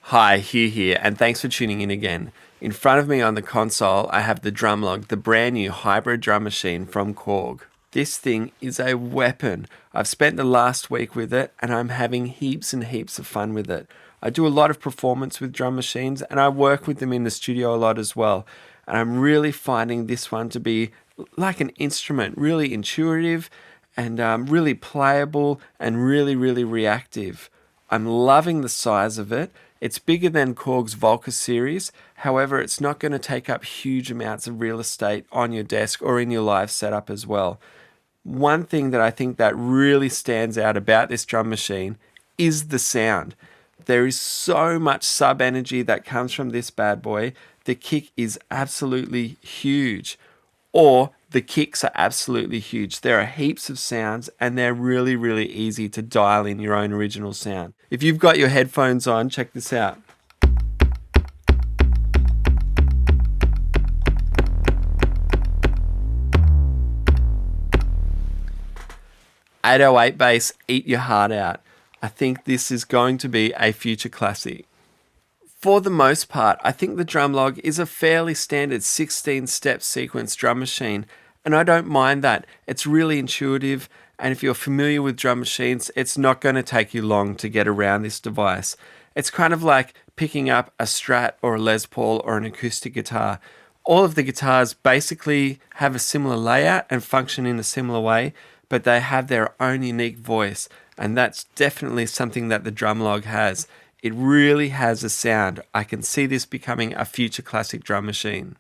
Hi, Hugh here, and thanks for tuning in again. In front of me on the console, I have the Drumlogue, the brand new hybrid drum machine from Korg. This thing is a weapon. I've spent the last week with it, and I'm having heaps and heaps of fun with it. I do a lot of performance with drum machines, and I work with them in the studio a lot as well. And I'm really finding this one to be like an instrument, really intuitive and really playable and really reactive. I'm loving the size of it. It's bigger than Korg's Volca series. However, it's not going to take up huge amounts of real estate on your desk or in your live setup as well. One thing that I think that really stands out about this drum machine is the sound. There is so much sub energy that comes from this bad boy. The kick is absolutely huge, or the kicks are absolutely huge. There are heaps of sounds and they're really easy to dial in your own original sound. If you've got your headphones on, check this out. 808 bass, eat your heart out. I think this is going to be a future classic. For the most part, I think the Drumlogue is a fairly standard 16-step sequence drum machine, and I don't mind that. It's really intuitive, and if you're familiar with drum machines, it's not going to take you long to get around this device. It's kind of like picking up a Strat or a Les Paul or an acoustic guitar. All of the guitars basically have a similar layout and function in a similar way, but they have their own unique voice, and that's definitely something that the Drumlogue has. It really has a sound. I can see this becoming a future classic drum machine.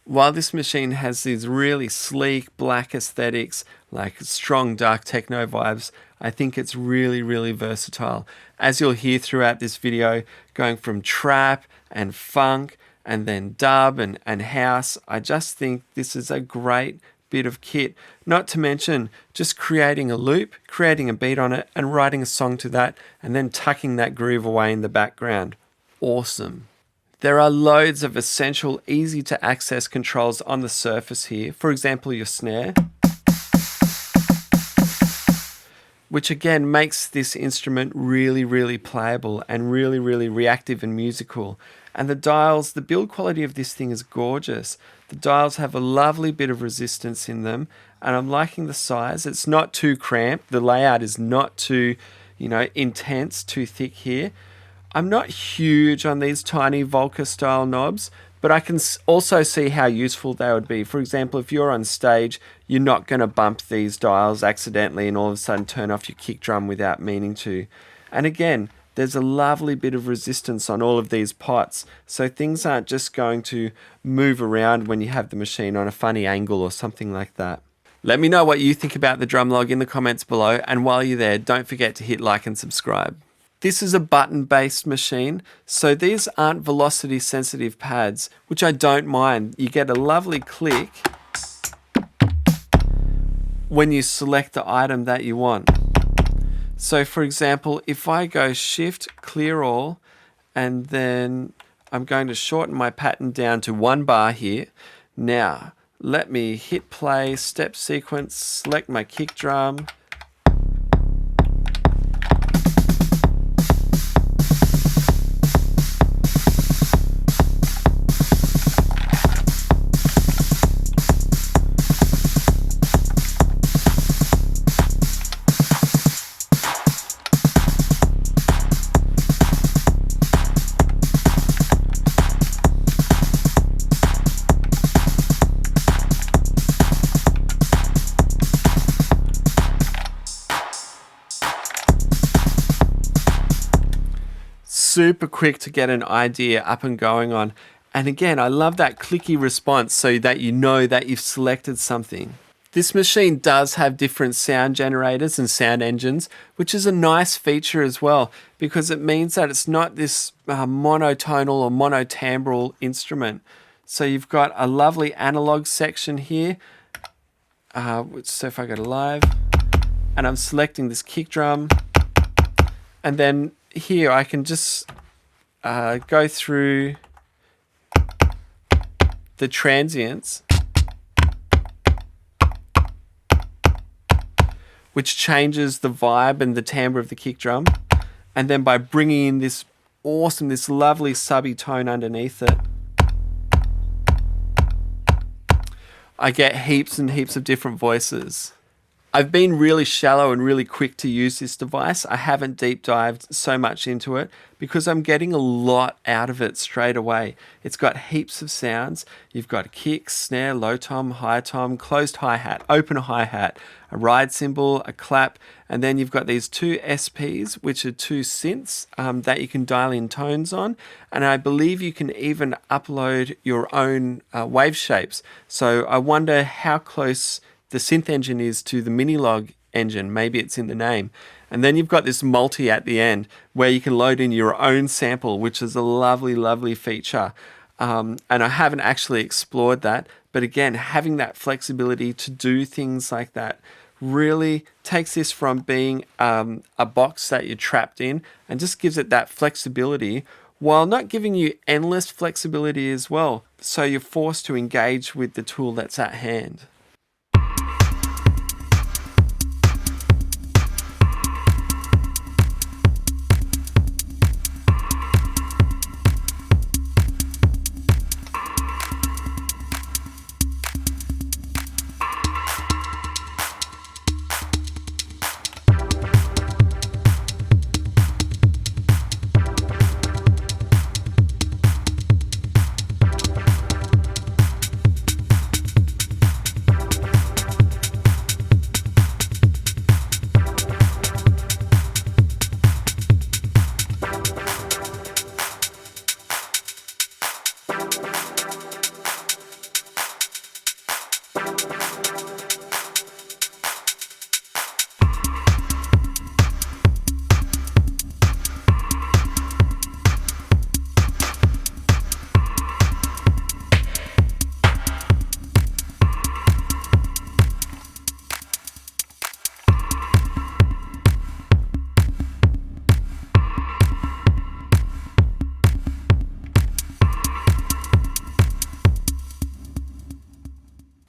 While this machine has these really sleek black aesthetics, like strong dark techno vibes, I think it's really versatile. As you'll hear throughout this video, going from trap and funk and then dub and house, I just think this is a great bit of kit. Not to mention just creating a loop, creating a beat on it and writing a song to that and then tucking that groove away in the background. Awesome. There are loads of essential, easy to access controls on the surface here. For example, your snare, which again makes this instrument really playable and really reactive and musical. And the dials, the build quality of this thing is gorgeous. The dials have a lovely bit of resistance in them, and I'm liking the size. It's not too cramped. The layout is not too, intense, too thick here. I'm not huge on these tiny Volca style knobs, but I can also see how useful they would be. For example, if you're on stage, you're not going to bump these dials accidentally and all of a sudden turn off your kick drum without meaning to. And again, there's a lovely bit of resistance on all of these pots, so things aren't just going to move around when you have the machine on a funny angle or something like that. Let me know what you think about the Drumlogue in the comments below, and while you're there, don't forget to hit like and subscribe. This is a button-based machine, so these aren't velocity-sensitive pads, which I don't mind. You get a lovely click when you select the item that you want. So for example, if I go Shift, Clear All, and then I'm going to shorten my pattern down to 1 bar here. Now, let me hit play, step sequence, select my kick drum, super quick to get an idea up and going on. And again, I love that clicky response so that you know that you've selected something. This machine does have different sound generators and sound engines, which is a nice feature as well, because it means that it's not this monotonal or monotimbral instrument. So you've got a lovely analog section here. So if I go to live, and I'm selecting this kick drum, and then here I can just go through the transients, which changes the vibe and the timbre of the kick drum. And then by bringing in this lovely subby tone underneath it, I get heaps and heaps of different voices. I've been really shallow and really quick to use this device. I haven't deep dived so much into it because I'm getting a lot out of it straight away. It's got heaps of sounds. You've got a kick, snare, low tom, high tom, closed hi-hat, open hi-hat, a ride cymbal, a clap, and then you've got these two SPs, which are two synths that you can dial in tones on. And I believe you can even upload your own wave shapes. So I wonder how close the synth engine is to the Minilog engine. Maybe it's in the name. And then you've got this multi at the end where you can load in your own sample, which is a lovely, lovely feature. And I haven't actually explored that. But again, having that flexibility to do things like that really takes this from being a box that you're trapped in and just gives it that flexibility while not giving you endless flexibility as well. So you're forced to engage with the tool that's at hand.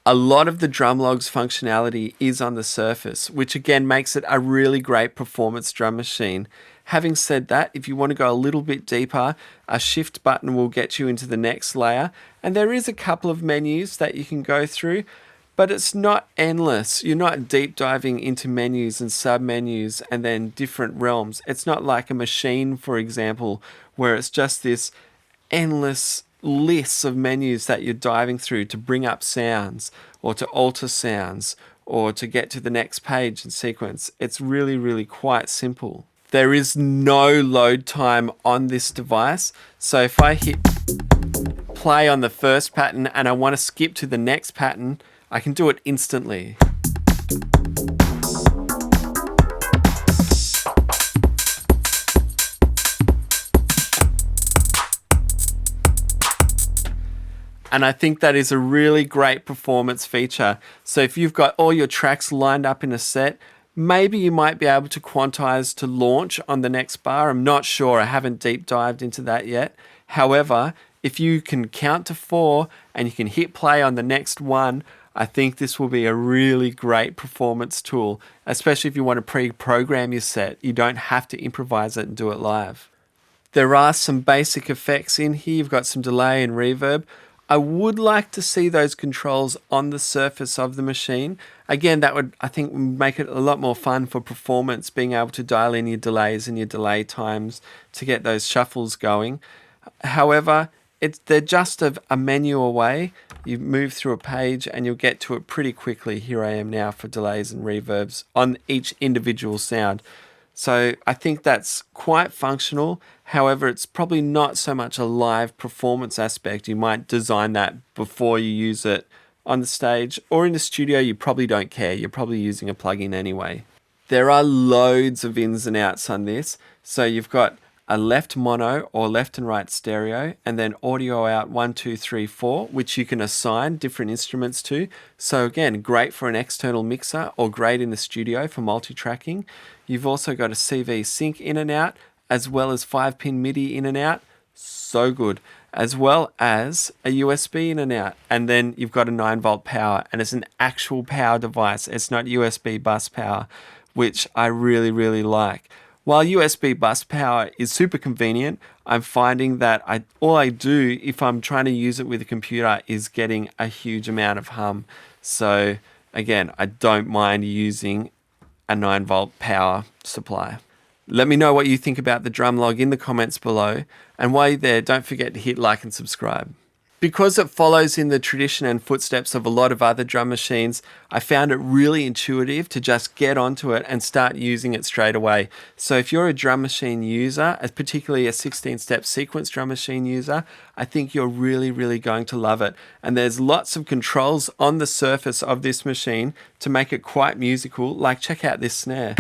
A lot of the Drumlogue's functionality is on the surface, which again makes it a really great performance drum machine. Having said that, if you want to go a little bit deeper, a shift button will get you into the next layer. And there is a couple of menus that you can go through, but it's not endless. You're not deep diving into menus and sub-menus and then different realms. It's not like a machine, for example, where it's just this endless lists of menus that you're diving through to bring up sounds or to alter sounds or to get to the next page and sequence. It's really, really quite simple. There is no load time on this device. So if I hit play on the first pattern and I want to skip to the next pattern, I can do it instantly. And I think that is a really great performance feature. So if you've got all your tracks lined up in a set, maybe you might be able to quantize to launch on the next bar. I'm not sure. I haven't deep dived into that yet. However, if you can count to 4 and you can hit play on the next one, I think this will be a really great performance tool, especially if you want to pre-program your set. You don't have to improvise it and do it live. There are some basic effects in here. You've got some delay and reverb. I would like to see those controls on the surface of the machine. Again, that would, I think, make it a lot more fun for performance, being able to dial in your delays and your delay times to get those shuffles going. However, they're just a menu away. You move through a page and you'll get to it pretty quickly. Here I am now for delays and reverbs on each individual sound. So I think that's quite functional. However, it's probably not so much a live performance aspect. You might design that before you use it on the stage, or in the studio. You probably don't care. You're probably using a plugin anyway. There are loads of ins and outs on this. So you've got a left mono or left and right stereo, and then audio out 1, 2, 3, 4, which you can assign different instruments to. So again, great for an external mixer or great in the studio for multi-tracking. You've also got a CV sync in and out, as well as 5-pin MIDI in and out. So good. As well as a USB in and out. And then you've got a 9-volt power, and it's an actual power device. It's not USB bus power, which I really, really like. While USB bus power is super convenient, I'm finding that all I do if I'm trying to use it with a computer is getting a huge amount of hum. So again, I don't mind using a 9-volt power supply. Let me know what you think about the Drumlogue in the comments below. And while you're there, don't forget to hit like and subscribe. Because it follows in the tradition and footsteps of a lot of other drum machines, I found it really intuitive to just get onto it and start using it straight away. So if you're a drum machine user, particularly a 16-step sequence drum machine user, I think you're really, really going to love it. And there's lots of controls on the surface of this machine to make it quite musical, like check out this snare.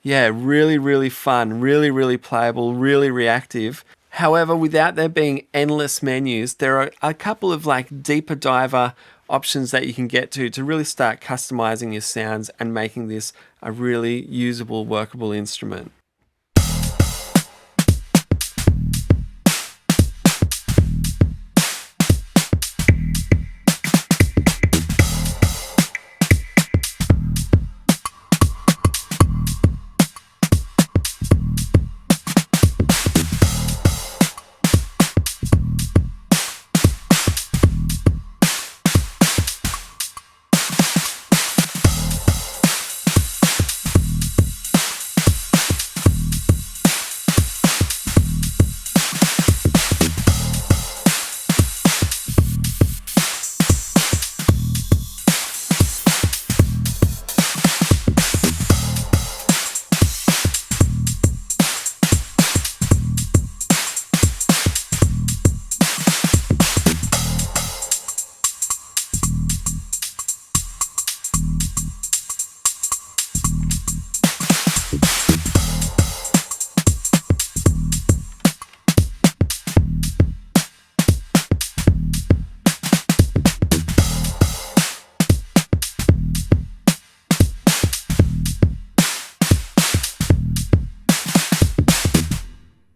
Yeah, really, really fun, really, really playable, really reactive. However, without there being endless menus, there are a couple of like deeper diver options that you can get to really start customizing your sounds and making this a really usable, workable instrument.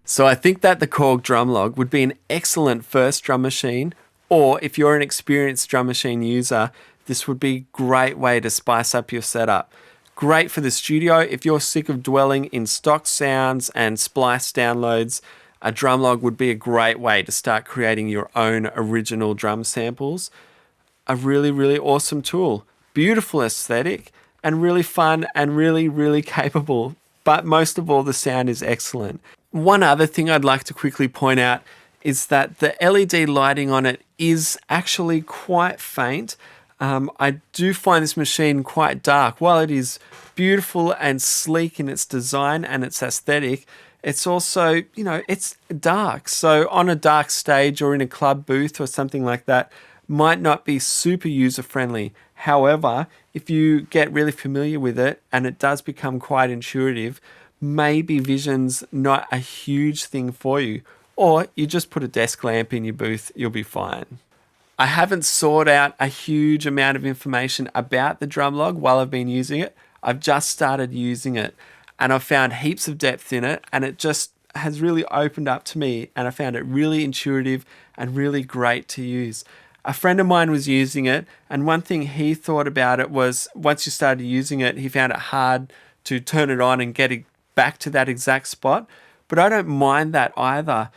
So I think that the Korg Drumlogue would be an excellent first drum machine, or if you're an experienced drum machine user, this would be a great way to spice up your setup. Great for the studio if you're sick of dwelling in stock sounds and splice downloads. A Drumlogue would be a great way to start creating your own original drum samples. A really, really awesome tool. Beautiful aesthetic and really fun and really, really capable. But most of all, the sound is excellent. One other thing I'd like to quickly point out is that the LED lighting on it is actually quite faint. I do find this machine quite dark. While it is beautiful and sleek in its design and its aesthetic, it's also, it's dark. So on a dark stage or in a club booth or something like that, might not be super user-friendly. However, if you get really familiar with it and it does become quite intuitive, maybe vision's not a huge thing for you. Or you just put a desk lamp in your booth, you'll be fine. I haven't sought out a huge amount of information about the Drumlogue while I've been using it. I've just started using it and I've found heaps of depth in it, and it just has really opened up to me, and I found it really intuitive and really great to use. A friend of mine was using it, and one thing he thought about it was once you started using it, he found it hard to turn it on and get it back to that exact spot. But I don't mind that either.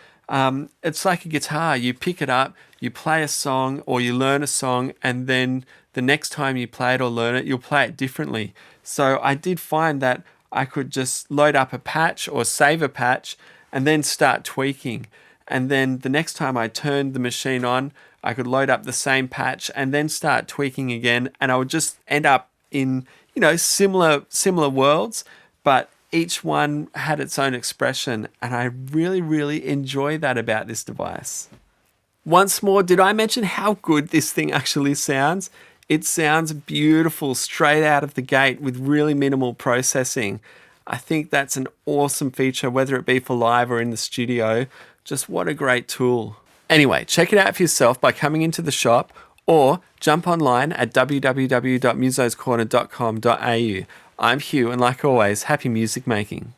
It's like a guitar. You pick it up, you play a song or you learn a song, and then the next time you play it or learn it, you'll play it differently. So I did find that I could just load up a patch or save a patch and then start tweaking. And then the next time I turned the machine on, I could load up the same patch and then start tweaking again. And I would just end up in similar worlds, but each one had its own expression, and I really, really enjoy that about this device. Once more, did I mention how good this thing actually sounds? It sounds beautiful straight out of the gate with really minimal processing. I think that's an awesome feature, whether it be for live or in the studio. Just what a great tool. Anyway, check it out for yourself by coming into the shop or jump online at www.musoscorner.com.au. I'm Hugh, and like always, happy music making.